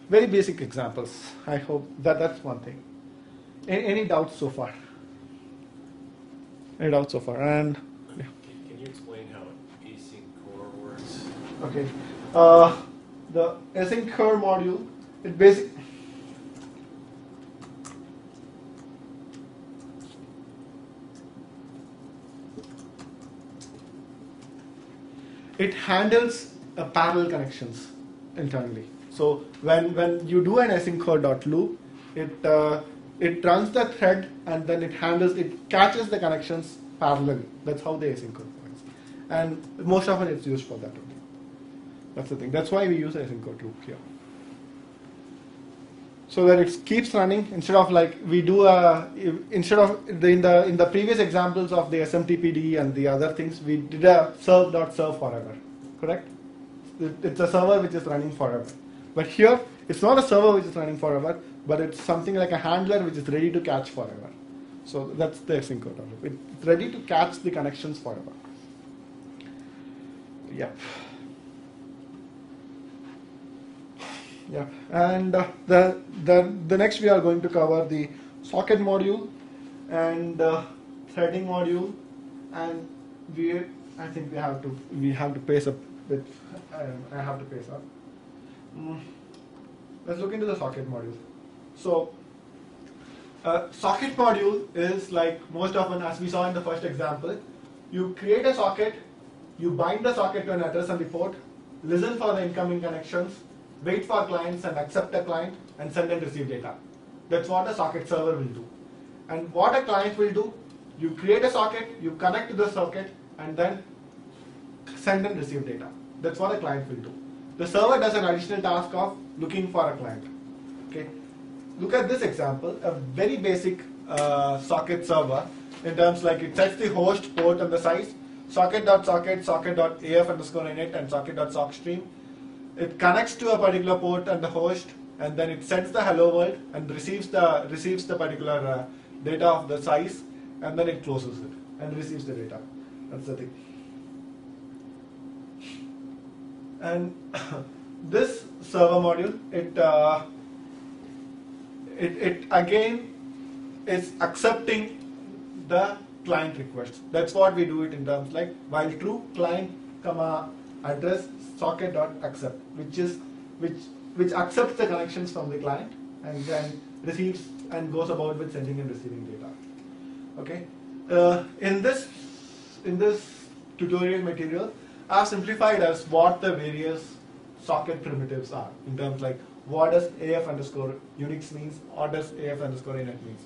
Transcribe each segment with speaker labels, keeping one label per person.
Speaker 1: Very basic examples. I hope that's one thing. Any doubts so far? Any doubts so far? And yeah.
Speaker 2: Can you explain how async core works?
Speaker 1: Okay. The async core module, it basically it handles parallel connections internally. So when you do an async core.loop, it runs the thread and then it catches the connections parallelly. That's how the async core works. And most often it's used for that only. That's the thing. That's why we use async core loop here. So that it keeps running instead of like we do in the previous examples of the SMTPD and the other things, we did a serve.serve forever, correct? It's a server which is running forever. But here, it's not a server which is running forever, but it's something like a handler which is ready to catch forever. So that's the async core loop. It's ready to catch the connections forever. Yep. Yeah, and the next we are going to cover the socket module and threading module, and I think we have to pace up with I have to pace up. Let's look into the socket module. So socket module is like most often, as we saw in the first example, you create a socket, you bind the socket to an address on the port, listen for the incoming connections, wait for clients and accept a client, and send and receive data. That's what a socket server will do. And what a client will do, you create a socket, you connect to the socket, and then send and receive data. That's what a client will do. The server does an additional task of looking for a client. Okay. Look at this example, a very basic socket server in terms like it sets the host, port, and the size, socket.socket, socket.af_init, and socket.sockstream. It connects to a particular port and the host, and then it sends the hello world and receives the particular data of the size, and then it closes it and receives the data. That's the thing. And this server module, it again is accepting the client requests. That's what we do it in terms like while true client comma address socket.accept, which accepts the connections from the client and then receives and goes about with sending and receiving data. Okay. In this tutorial material, I've simplified as what the various socket primitives are in terms like what does AF_Unix means, what does AF_init means.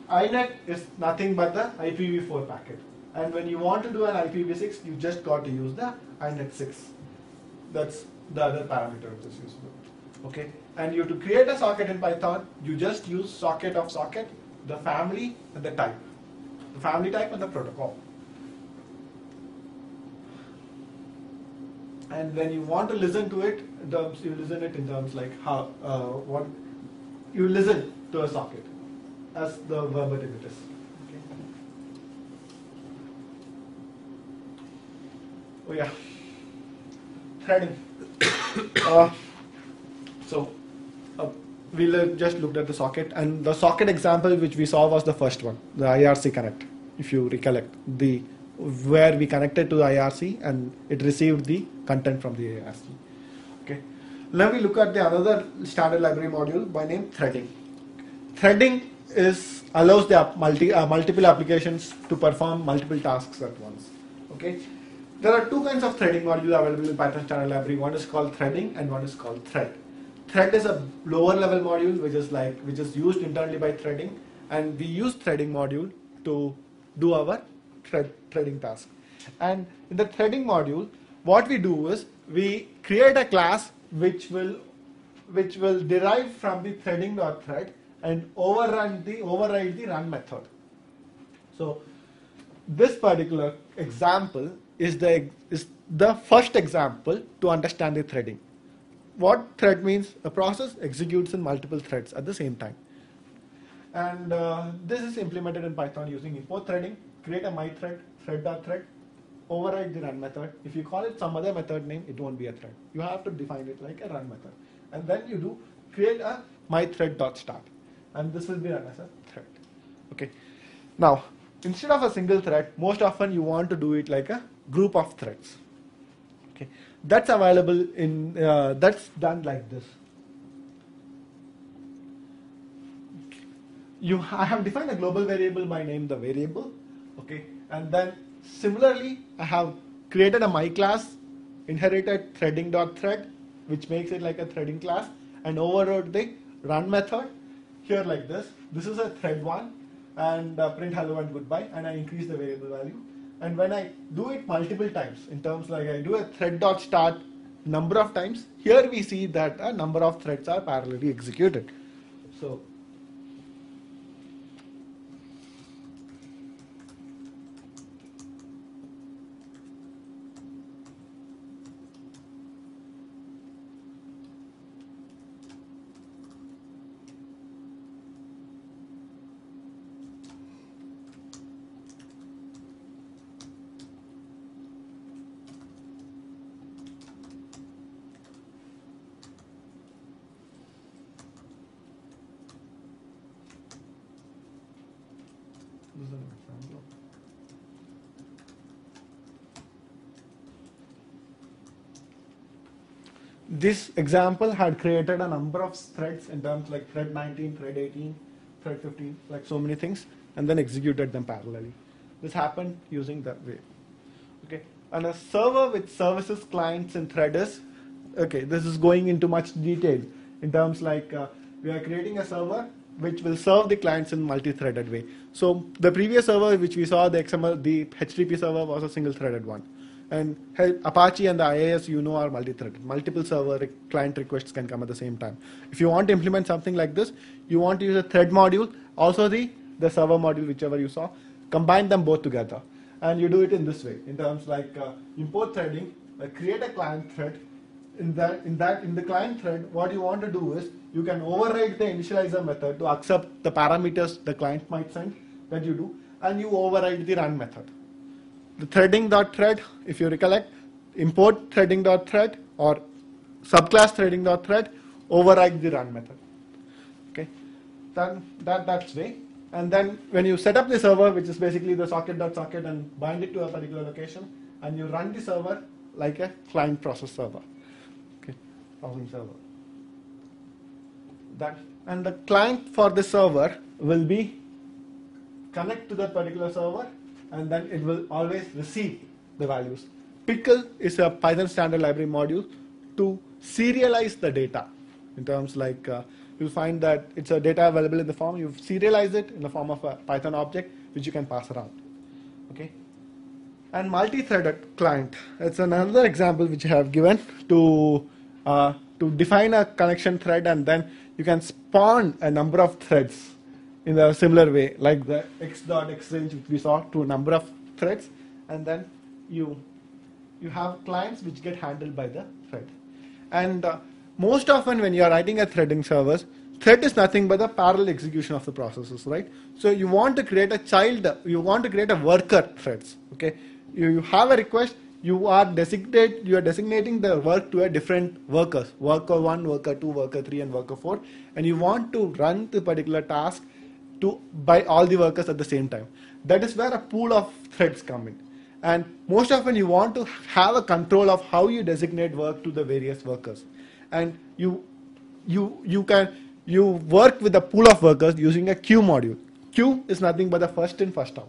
Speaker 1: INET is nothing but the IPv4 packet. And when you want to do an IPv6, you just got to use the INET6. That's the other parameter which is useful. Okay, and you to create a socket in Python, you just use socket of socket, the family and the type, the family type and the protocol. And when you want to listen to it, you listen it in terms like how what you listen to a socket as the verbatim it is. Oh yeah, threading. We just looked at the socket, and the socket example which we saw was the first one, the IRC connect. If you recollect, where we connected to the IRC and it received the content from the IRC. Okay. Now we look at the another standard library module by name threading. Threading allows the multiple applications to perform multiple tasks at once. Okay. There are two kinds of threading modules available in Python standard library. One is called threading and one is called thread. Thread is a lower level module which is used internally by threading, and we use threading module to do our threading task. And in the threading module, what we do is we create a class which will derive from the threading.thread and override the run method. So this particular example is the first example to understand the threading. What thread means? A process executes in multiple threads at the same time. And this is implemented in Python using import threading. Create a my thread, thread.thread, override the run method. If you call it some other method name, it won't be a thread. You have to define it like a run method. and then you do create a myThread.start, and this will be run as a thread. Okay. Now, instead of a single thread, most often you want to do it like a group of threads. Okay, that's available in that's done like this. I have defined a global variable by name the variable, okay, and then similarly I have created a my class, inherited threading.thread, which makes it like a threading class, and overrode the run method here like this. This is a thread one, and print hello and goodbye, and I increase the variable value. And when I do it multiple times, in terms like I do a thread.start number of times, here we see that a number of threads are parallelly executed. So this is an example. This example had created a number of threads in terms like thread 19, thread 18, thread 15, like so many things, and then executed them parallelly. This happened using that way. Okay, and a server with services, clients, and threaders. Okay, this is going into much detail in terms like we are creating a server which will serve the clients in multi-threaded way. So the previous server which we saw, the XML, the HTTP server was a single-threaded one. And Apache and the IIS, are multi-threaded. Multiple server client requests can come at the same time. If you want to implement something like this, you want to use a thread module, also the server module, whichever you saw, combine them both together. And you do it in this way, in terms like import threading, create a client thread. In the client thread, what you want to do is you can override the initializer method to accept the parameters the client might send that you do, and you override the run method. The threading.thread, if you recollect, import threading.thread or subclass threading.thread, override the run method. Okay, then that's way. And then when you set up the server, which is basically the socket.socket, and bind it to a particular location, and you run the server like a client process server. Server. And the client for the server will be connect to that particular server, and then it will always receive the values. Pickle is a Python standard library module to serialize the data. In terms like you'll find that it's a data available in the form, you serialize it in the form of a Python object which you can pass around. Okay. And multi-threaded client. It's another example which I have given to define a connection thread, and then you can spawn a number of threads in a similar way, like the x.x range which we saw, to a number of threads, and then you have clients which get handled by the thread. And most often when you are writing a threading service, thread is nothing but the parallel execution of the processes, right? So you want to create a worker threads. Okay, you have a request. You are designating the work to a different workers, worker 1, worker 2, worker 3, and worker 4, and you want to run the particular task by all the workers at the same time. That is where a pool of threads come in. And most often you want to have a control of how you designate work to the various workers. And you work with a pool of workers using a queue module. Queue is nothing but the first in, first out.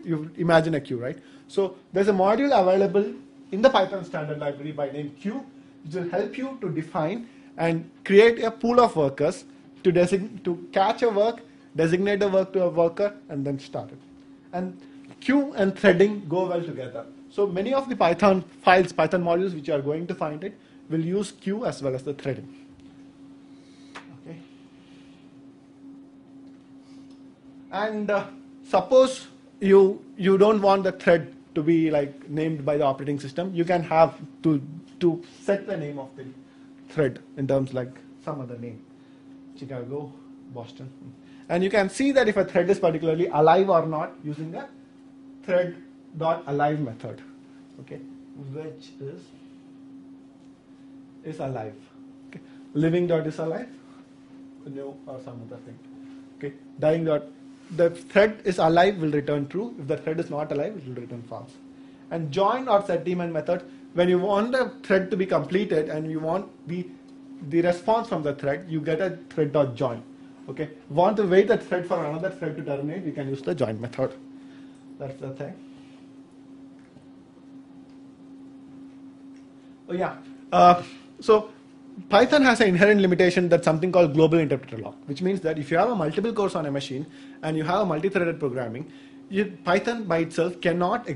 Speaker 1: You imagine a queue, right? So there's a module available in the Python standard library by name queue, which will help you to define and create a pool of workers to catch a work, designate a work to a worker, and then start it. And queue and threading go well together. So many of the Python files, Python modules which you are going to find it, will use queue as well as the threading. Okay. And suppose you don't want the thread to be like named by the operating system, you can have to set the name of the thread in terms like some other name, Chicago, Boston. And you can see that if a thread is particularly alive or not using the thread.alive method, okay, which is alive. Okay. living dot is alive, no, or some other thing. Okay, dying dot, the thread is alive will return true. If the thread is not alive, it will return false. And join or set daemon method, when you want the thread to be completed and you want the response from the thread, you get a thread dot join. Okay, want to wait a thread for another thread to terminate, you can use the join method. That's the thing. Oh yeah. So Python has an inherent limitation that's something called global interpreter lock, which means that if you have a multiple cores on a machine and you have a multi-threaded programming, Python by itself cannot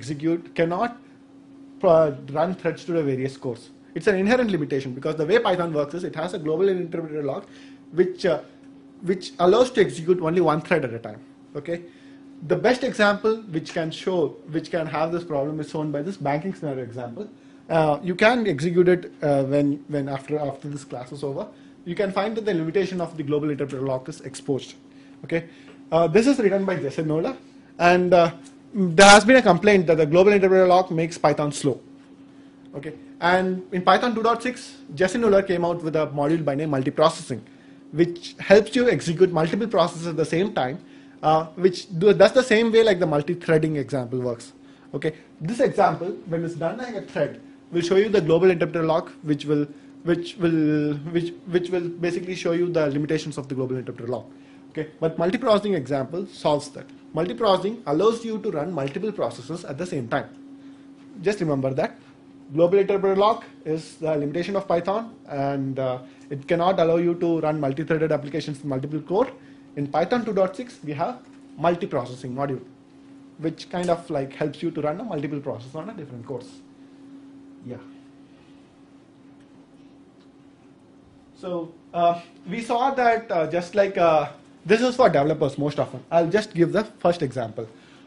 Speaker 1: run threads to the various cores. It's an inherent limitation because the way Python works is it has a global interpreter lock which allows to execute only one thread at a time. Okay. The best example which can have this problem is shown by this banking scenario example. You can execute it when after this class is over. You can find that the limitation of the global interpreter lock is exposed. Okay, this is written by Jesse Nola, and there has been a complaint that the global interpreter lock makes Python slow. Okay, and in Python 2.6, Jesse Nola came out with a module by name multiprocessing, which helps you execute multiple processes at the same time, which does the same way like the multi-threading example works. Okay, this example, when it's done like a thread, will show you the global interpreter lock, which will basically show you the limitations of the global interpreter lock. Okay, but multiprocessing example solves that. Multiprocessing allows you to run multiple processes at the same time. Just remember that global interpreter lock is the limitation of Python, and it cannot allow you to run multi-threaded applications in multiple core. In Python 2.6, we have multiprocessing module, which kind of like helps you to run a multiple process on a different cores. Yeah. So we saw that just like this is for developers most often. I'll just give the first example.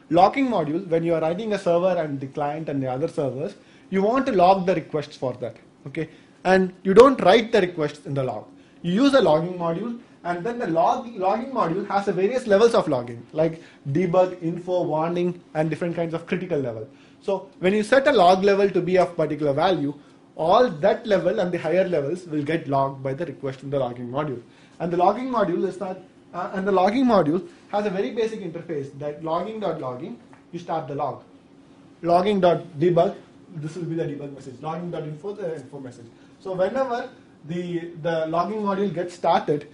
Speaker 1: Logging module, when you are writing a server and the client and the other servers, you want to log the requests for that. Okay, and you don't write the requests in the log. You use a logging module, and then the logging module has a various levels of logging, like debug, info, warning, and different kinds of critical level. So when you set a log level to be of particular value, all that level and the higher levels will get logged by the request in the logging module. And the logging module is not, and the logging module has a very basic interface that logging.logging, you start the log. Logging.debug, this will be the debug message. Logging.info, the info message. So whenever the logging module gets started,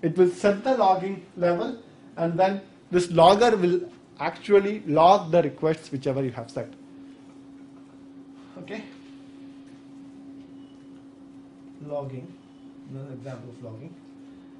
Speaker 1: it will set the logging level, and then this logger will actually log the requests whichever you have set. Okay. Logging, another example of logging.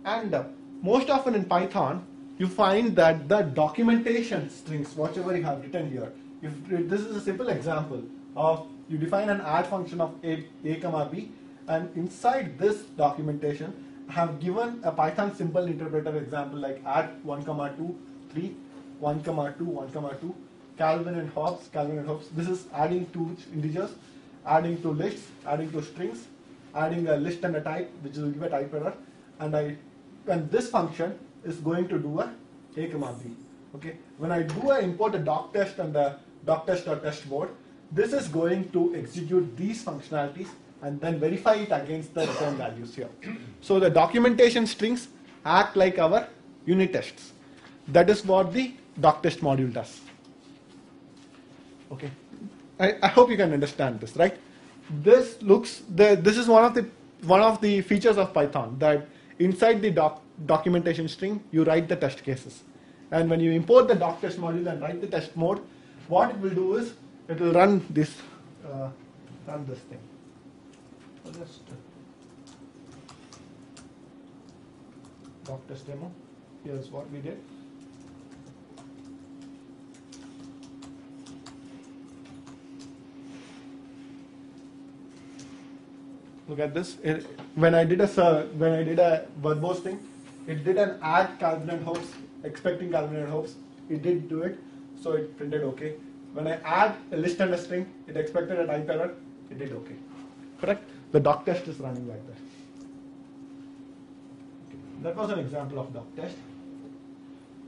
Speaker 1: And most often in Python, you find that the documentation strings, whatever you have written here, this is a simple example of you define an add function of a, comma b, and inside this documentation, I have given a Python simple interpreter example like add 1, 2, 3, 1, 2, 1, 2, Calvin and Hobbes. This is adding two integers, adding two lists, adding two strings, adding a list and a type, which will give a type error, and this function is going to do a comma b. Okay. When I do import a doc test and the doc test mode, this is going to execute these functionalities and then verify it against the return values here. So the documentation strings act like our unit tests. That is what the doc test module does. Okay, I hope you can understand this, right? This is one of the features of Python, that inside the documentation string you write the test cases, and when you import the doc test module and write the test mode, what it will do is it will run this thing. So just doc test demo. Here's what we did. Look at this. When I did a verbose thing, it did an add Calvin and Hobbes, expecting Calvin and Hobbes. It did do it, so it printed OK. When I add a list and a string, it expected a type error. It did OK. Correct? The doc test is running like that. Okay. That was an example of doc test.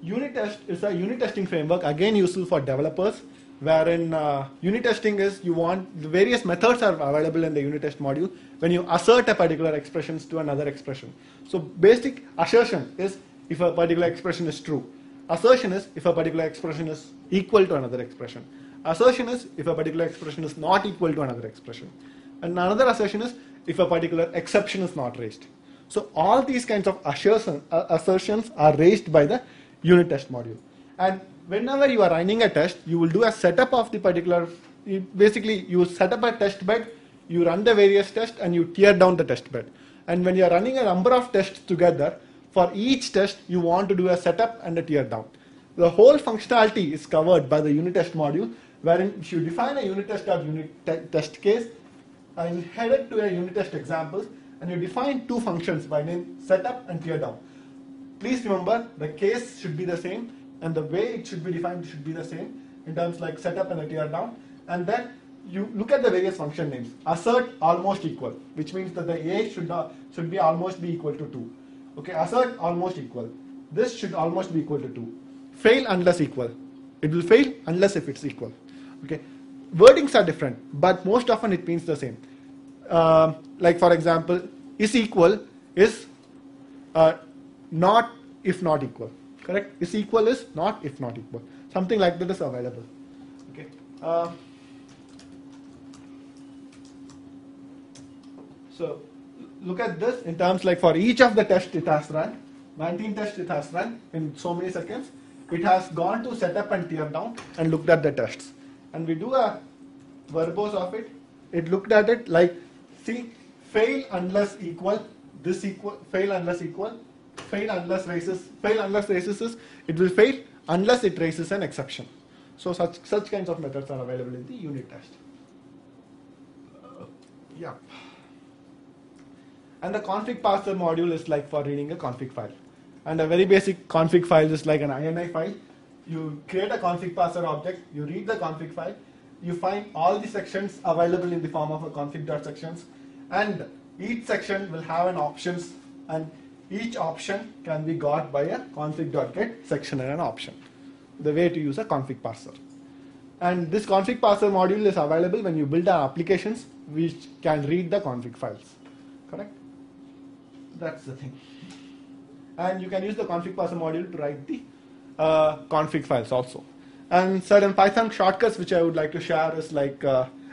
Speaker 1: Unit test is a unit testing framework, again useful for developers, wherein unit testing is you want the various methods are available in the unit test module when you assert a particular expressions to another expression. So basic assertion is if a particular expression is true. Assertion is if a particular expression is equal to another expression. Assertion is if a particular expression is not equal to another expression. And another assertion is if a particular exception is not raised. So all these kinds of assertions are raised by the unit test module. And whenever you are running a test, you will do a setup of the particular, basically you set up a test bed, you run the various tests and you tear down the test bed. And when you are running a number of tests together, for each test you want to do a setup and a tear down. The whole functionality is covered by the unit test module, wherein if you define a unit test or test case and head it to a unit test examples, and you define two functions by name setup and tear down. Please remember the case should be the same and the way it should be defined should be the same in terms like setup and a tear down. And then you look at the various function names. Assert almost equal, which means that the A should be almost be equal to 2. Okay, assert almost equal. This should almost be equal to 2. Fail unless equal. It will fail unless if it's equal. Okay, wordings are different, but most often it means the same. Like for example, is equal is not if not equal. Correct? Is equal is not if not equal. Something like that is available. Okay. So look at this in terms like for each of the tests it has run, 19 tests it has run in so many seconds. It has gone to setup and tear down and looked at the tests. And we do a verbose of it. It looked at it like, see, fail unless equal, this equal, fail unless equal, fail unless raises is, it will fail unless it raises an exception. So such kinds of methods are available in the unit test. Yeah. And the config parser module is like for reading a config file. And a very basic config file is like an INI file. You create a config parser object, you read the config file, you find all the sections available in the form of a config.sections, and each section will have an options, and each option can be got by a config.get section and an option. The way to use a config parser. And this config parser module is available when you build applications which can read the config files. Correct? That's the thing. And you can use the config parser module to write the config files also. And certain Python shortcuts which I would like to share is like,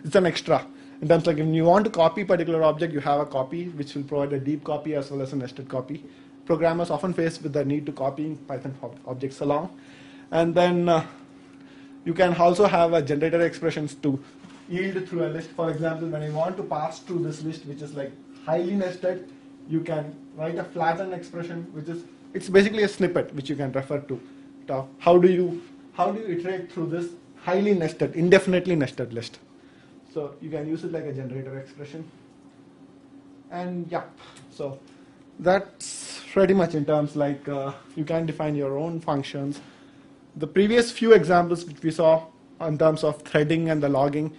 Speaker 1: it's an extra. In terms like when you want to copy particular object, you have a copy which will provide a deep copy as well as a nested copy. Programmers often face with the need to copy Python objects along. And then you can also have a generator expressions to yield through a list. For example, when you want to pass through this list which is like highly nested, you can write a flattened expression which is, it's basically a snippet which you can refer to. How do you iterate through this highly nested, indefinitely nested list? So you can use it like a generator expression. And yeah, so that's pretty much in terms like you can define your own functions. The previous few examples which we saw in terms of threading and the logging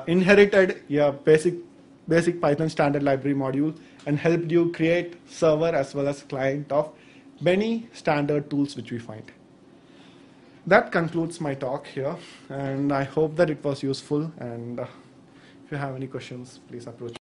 Speaker 1: inherited your basic Python standard library module and helped you create server as well as client of many standard tools which we find. That concludes my talk here, and I hope that it was useful, and if you have any questions, please approach me.